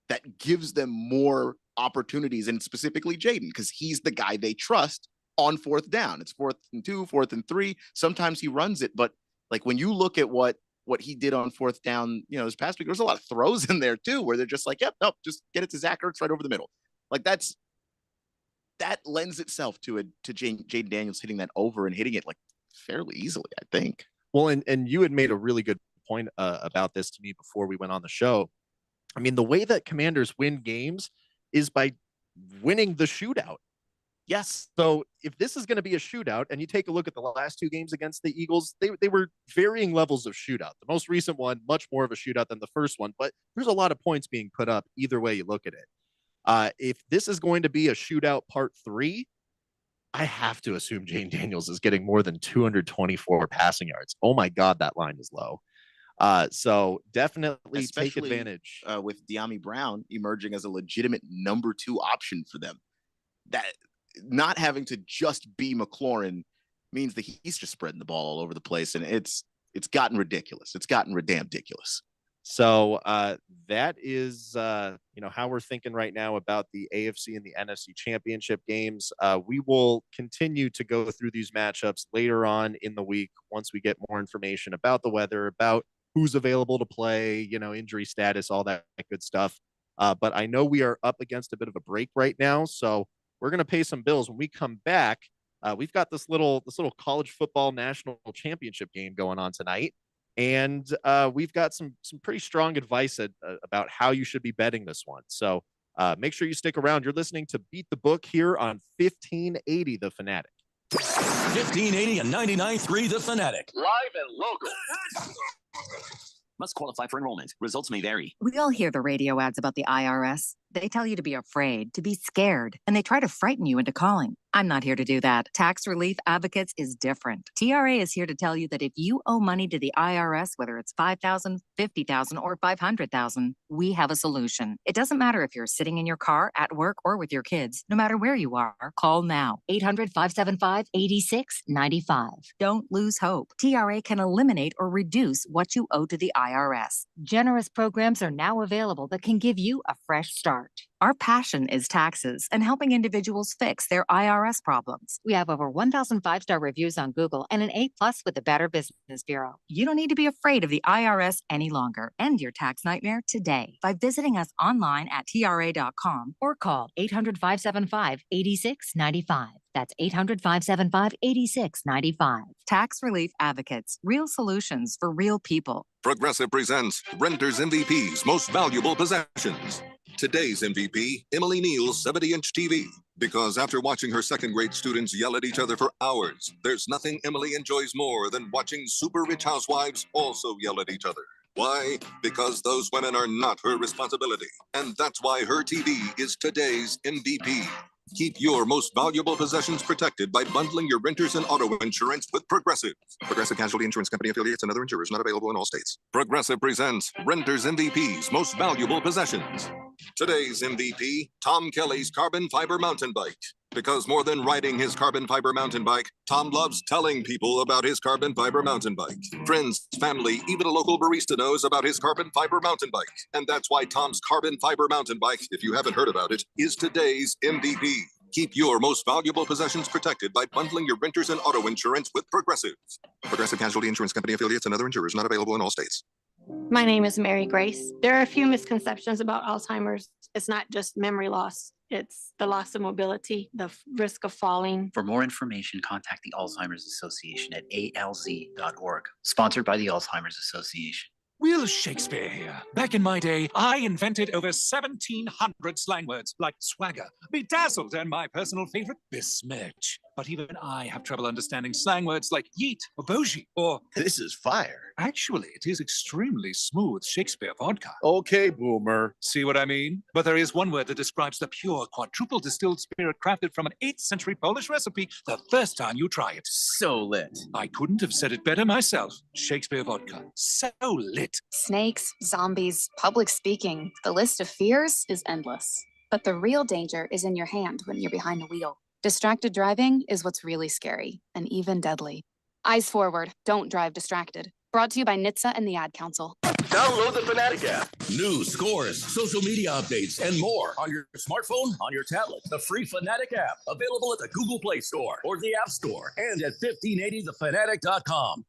That gives them more opportunities, and specifically Jaden, because he's the guy they trust on fourth down. It's 4th and 2, 4th and 3. Sometimes he runs it, but like when you look at what he did on fourth down, this past week, there's a lot of throws in there too, where they're just like, yep, nope, just get it to Zach Ertz right over the middle. Like that lends itself to Jaden Daniels hitting that over and hitting it like fairly easily, I think. Well, and you had made a really good point about this to me before we went on the show. I mean, the way that Commanders win games is by winning the shootout. Yes. So if this is going to be a shootout, and you take a look at the last 2 games against the Eagles, they were varying levels of shootout. The most recent one, much more of a shootout than the first one, but there's a lot of points being put up either way you look at it. If this is going to be a shootout part 3, I have to assume Jaden Daniels is getting more than 224 passing yards. Oh my God, that line is low. So definitely take advantage. With De'Ami Brown emerging as a legitimate number 2 option for them. That not having to just be McLaurin means that he's just spreading the ball all over the place, and it's gotten ridiculous. It's gotten ridiculous. So that is how we're thinking right now about the AFC and the NFC championship games. We will continue to go through these matchups later on in the week once we get more information about the weather, about who's available to play, injury status, all that good stuff. But I know we are up against a bit of a break right now, so we're going to pay some bills. When we come back, we've got this little college football national championship game going on tonight. And we've got some pretty strong advice about how you should be betting this one. So make sure you stick around. You're listening to Beat the Book here on 1580 The Fanatic. 1580 and 99.3 The Fanatic. Live and local. Must qualify for enrollment. Results may vary. We all hear the radio ads about the IRS. They tell you to be afraid, to be scared, and they try to frighten you into calling. I'm not here to do that. Tax Relief Advocates is different. TRA is here to tell you that if you owe money to the IRS, whether it's $5,000, $50,000, or $500,000, we have a solution. It doesn't matter if you're sitting in your car, at work, or with your kids. No matter where you are, call now. 800-575-8695. Don't lose hope. TRA can eliminate or reduce what you owe to the IRS. Generous programs are now available that can give you a fresh start. Our passion is taxes and helping individuals fix their IRS problems. We have over 1,000 5-star reviews on Google and an A+ with the Better Business Bureau. You don't need to be afraid of the IRS any longer. End your tax nightmare today by visiting us online at TRA.com or call 800-575-8695. That's 800-575-8695. Tax Relief Advocates, real solutions for real people. Progressive presents Renters MVP's Most Valuable Possessions. Today's MVP, Emily Neal's 70-inch TV. Because after watching her second-grade students yell at each other for hours, there's nothing Emily enjoys more than watching super rich housewives also yell at each other. Why? Because those women are not her responsibility. And that's why her TV is today's MVP. Keep your most valuable possessions protected by bundling your renters and auto insurance with Progressive. Progressive Casualty Insurance Company affiliates and other insurers not available in all states. Progressive presents Renters MVP's Most Valuable Possessions. Today's MVP, Tom Kelly's carbon fiber mountain bike. Because more than riding his carbon fiber mountain bike, Tom loves telling people about his carbon fiber mountain bike. Friends, family, even a local barista knows about his carbon fiber mountain bike. And that's why Tom's carbon fiber mountain bike, if you haven't heard about it, is today's MVP. Keep your most valuable possessions protected by bundling your renters and auto insurance with Progressive. Progressive Casualty Insurance Company affiliates and other insurers not available in all states. My name is Mary Grace. There are a few misconceptions about Alzheimer's. It's not just memory loss. It's the loss of mobility, the risk of falling. For more information, contact the Alzheimer's Association at alz.org, sponsored by the Alzheimer's Association. Will Shakespeare here. Back in my day, I invented over 1,700 slang words like swagger, bedazzled, and my personal favorite, besmirch. But even I have trouble understanding slang words like yeet or bougie or This is fire. Actually, it is extremely smooth Shakespeare vodka. Okay, boomer. See what I mean? But there is one word that describes the pure quadruple distilled spirit crafted from an 8th century Polish recipe the first time you try it. So lit. I couldn't have said it better myself. Shakespeare vodka. So lit. Snakes, zombies, public speaking. The list of fears is endless. But the real danger is in your hand when you're behind the wheel. Distracted driving is what's really scary and even deadly. Eyes forward. Don't drive distracted. Brought to you by NHTSA and the Ad Council. Download the Fanatic app. News, scores, social media updates, and more on your smartphone, on your tablet. The free Fanatic app, available at the Google Play Store or the App Store and at 1580thefanatic.com.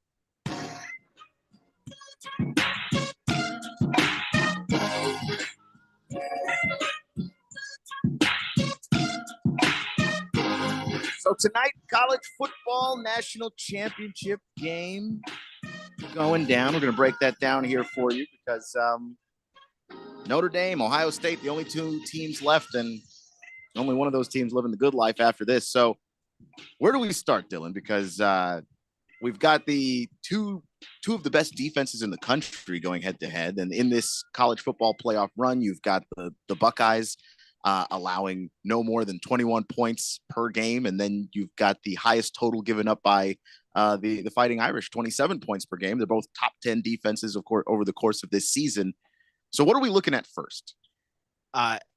So tonight, college football national championship game going down. We're going to break that down here for you because Notre Dame, Ohio State, the only two teams left, and only one of those teams living the good life after this. So where do we start, Dylan? Because we've got the two of the best defenses in the country going head to head. And in this college football playoff run, you've got the Buckeyes allowing no more than 21 points per game. And then you've got the highest total given up by the Fighting Irish, 27 points per game. They're both top 10 defenses, of course, over the course of this season. So what are we looking at first? I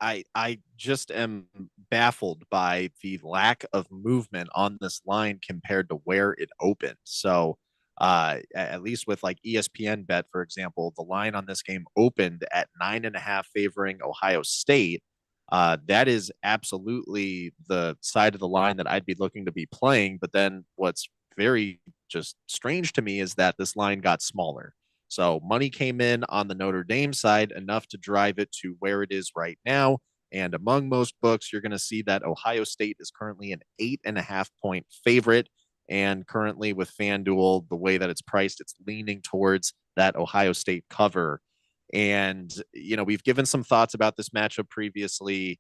just am baffled by the lack of movement on this line compared to where it opened. So at least with like ESPN Bet, for example, the line on this game opened at 9.5 favoring Ohio State. That is absolutely the side of the line that I'd be looking to be playing. But then what's very just strange to me is that this line got smaller. So money came in on the Notre Dame side enough to drive it to where it is right now. And among most books, you're going to see that Ohio State is currently an 8.5 point favorite. And currently with FanDuel, the way that it's priced, it's leaning towards that Ohio State cover. And, you know, we've given some thoughts about this matchup previously,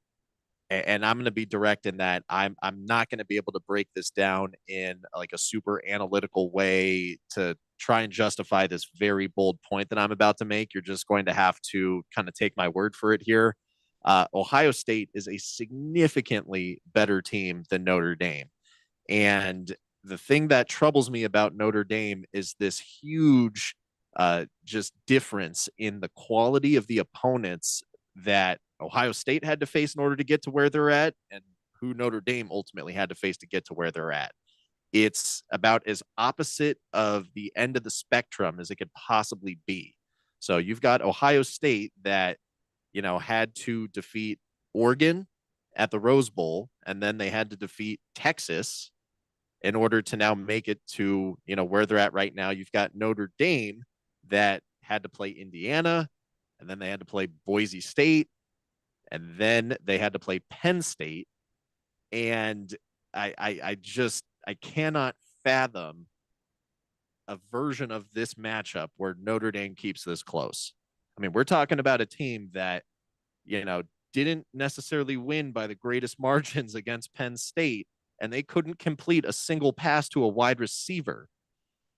and I'm going to be direct in that I'm not going to be able to break this down in like a super analytical way to try and justify this very bold point that I'm about to make. You're just going to have to kind of take my word for it here. Ohio State is a significantly better team than Notre Dame. And the thing that troubles me about Notre Dame is this huge just difference in the quality of the opponents that Ohio State had to face in order to get to where they're at and who Notre Dame ultimately had to face to get to where they're at. It's about as opposite of the end of the spectrum as it could possibly be. So you've got Ohio State that, you know, had to defeat Oregon at the Rose Bowl, and then they had to defeat Texas in order to now make it to, you know, where they're at right now. You've got Notre Dame that had to play Indiana, and then they had to play Boise State, and then they had to play Penn State. And I cannot fathom a version of this matchup where Notre Dame keeps this close. I mean, we're talking about a team that, didn't necessarily win by the greatest margins against Penn State, and they couldn't complete a single pass to a wide receiver.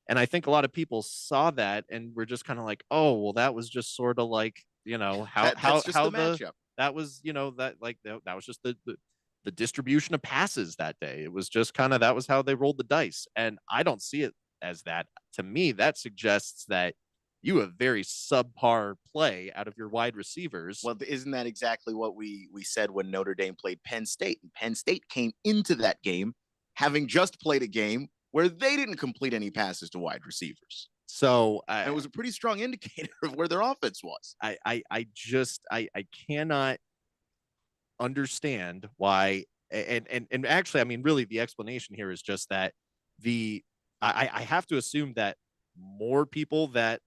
And I think a lot of people saw that and were just kind of like, oh, well, that was just sort of like, how the matchup. That was, that was just the distribution of passes that day. It was just kind of, that was how they rolled the dice. And I don't see it as that. To me, that suggests that you have very subpar play out of your wide receivers. Well, isn't that exactly what we said when Notre Dame played Penn State? And Penn State came into that game having just played a game where they didn't complete any passes to wide receivers. So it was a pretty strong indicator of where their offense was. I cannot understand why. And actually, I mean, really, the explanation here is just that I have to assume that more people that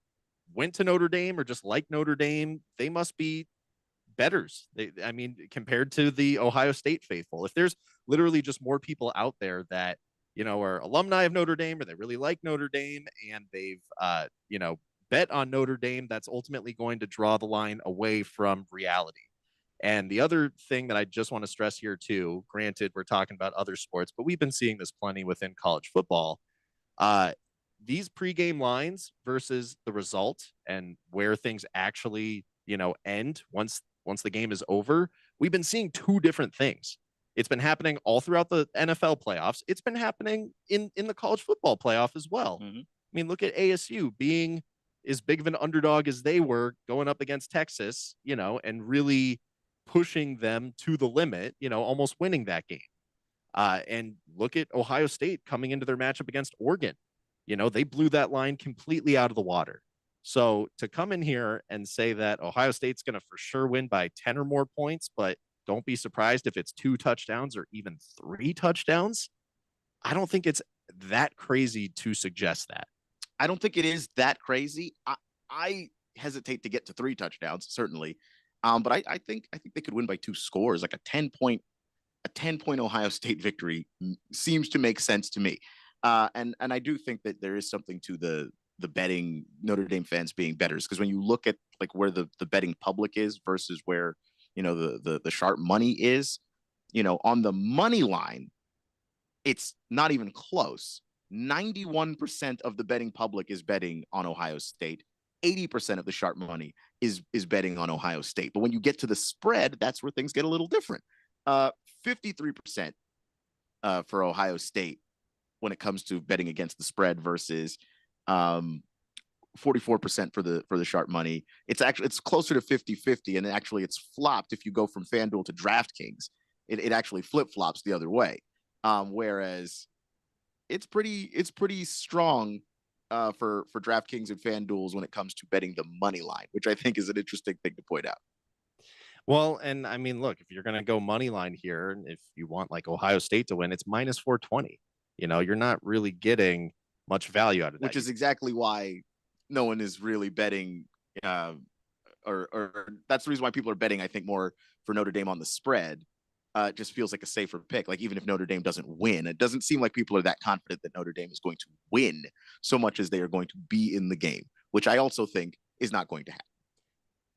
went to Notre Dame or just like Notre Dame, they must be bettors. Compared to the Ohio State faithful, if there's literally just more people out there that, are alumni of Notre Dame or they really like Notre Dame and they've, bet on Notre Dame, that's ultimately going to draw the line away from reality. And the other thing that I just want to stress here too, granted, we're talking about other sports, but we've been seeing this plenty within college football. These pregame lines versus the result and where things actually, end once the game is over, we've been seeing two different things. It's been happening all throughout the NFL playoffs. It's been happening in the college football playoff as well. Mm-hmm. I mean, look at ASU being as big of an underdog as they were going up against Texas, and really pushing them to the limit, almost winning that game. And look at Ohio State coming into their matchup against Oregon. They blew that line completely out of the water. So to come in here and say that Ohio State's going to for sure win by 10 or more points, but don't be surprised if it's 2 touchdowns or even 3 touchdowns, I don't think it's that crazy to suggest that. I don't think it is that crazy. I hesitate to get to 3 touchdowns, certainly. But I think they could win by 2 scores, like a 10-point Ohio State victory seems to make sense to me. And I do think that there is something to the betting, Notre Dame fans being bettors, because when you look at like where the betting public is versus where the sharp money is, on the money line, it's not even close. 91% of the betting public is betting on Ohio State. 80% of the sharp money is betting on Ohio State. But when you get to the spread, that's where things get a little different. 53% for Ohio State when it comes to betting against the spread versus 44% for the sharp money. It's closer to 50-50, and actually it's flopped if you go from FanDuel to DraftKings. It actually flip-flops the other way. Whereas it's pretty strong for DraftKings and FanDuels when it comes to betting the money line, which I think is an interesting thing to point out. Well, and I mean, look, if you're going to go money line here, if you want like Ohio State to win, it's minus 420. You're not really getting much value out of that. Which is exactly why no one is really betting, or that's the reason why people are betting, I think, more for Notre Dame on the spread. It just feels like a safer pick. Like, even if Notre Dame doesn't win, it doesn't seem like people are that confident that Notre Dame is going to win so much as they are going to be in the game, which I also think is not going to happen.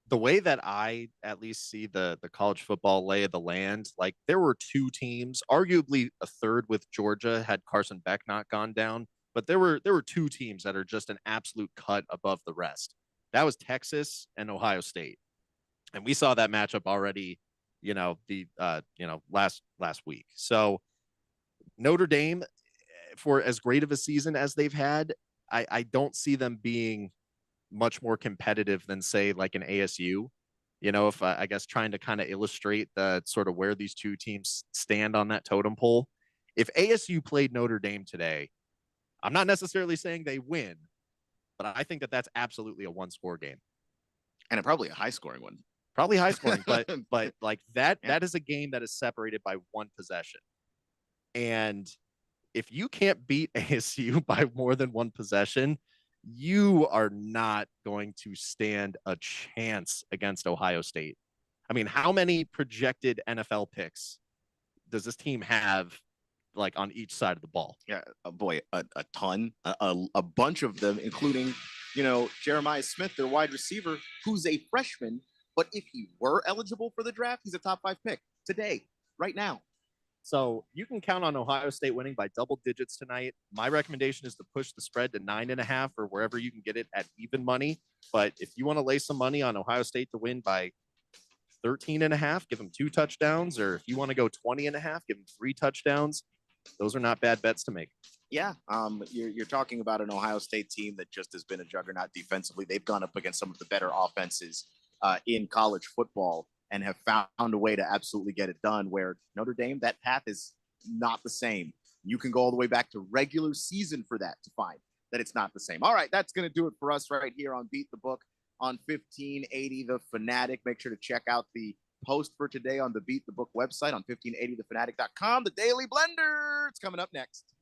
The way that I at least see the college football lay of the land, like there were 2 teams, arguably a third with Georgia had Carson Beck not gone down, but there were 2 teams that are just an absolute cut above the rest. That was Texas and Ohio State. And we saw that matchup already, last week. So Notre Dame, for as great of a season as they've had, I don't see them being much more competitive than, say, like an ASU. If I guess trying to kind of illustrate the sort of where these 2 teams stand on that totem pole. If ASU played Notre Dame today, I'm not necessarily saying they win, but I think that that's absolutely a 1-score game. And probably a high-scoring one. Probably high scoring, but like that is a game that is separated by 1 possession. And if you can't beat ASU by more than 1 possession, you are not going to stand a chance against Ohio State. I mean, how many projected NFL picks does this team have like on each side of the ball. Yeah, boy, a ton, a bunch of them, including, Jeremiah Smith, their wide receiver, who's a freshman. But if he were eligible for the draft, he's a top 5 pick today, right now. So you can count on Ohio State winning by double digits tonight. My recommendation is to push the spread to 9.5 or wherever you can get it at even money. But if you want to lay some money on Ohio State to win by 13.5, give them 2 touchdowns. Or if you want to go 20.5, give them 3 touchdowns. Those are not bad bets to make. Yeah, you're talking about an Ohio State team that just has been a juggernaut defensively. They've gone up against some of the better offenses in college football and have found a way to absolutely get it done, where Notre Dame, that path is not the same. You can go all the way back to regular season for that to find that it's not the same. All right, that's going to do it for us right here on Beat the Book on 1580 The Fanatic. Make sure to check out the post for today on the Beat the Book website on 1580thefanatic.com. The Daily Blender, it's coming up next.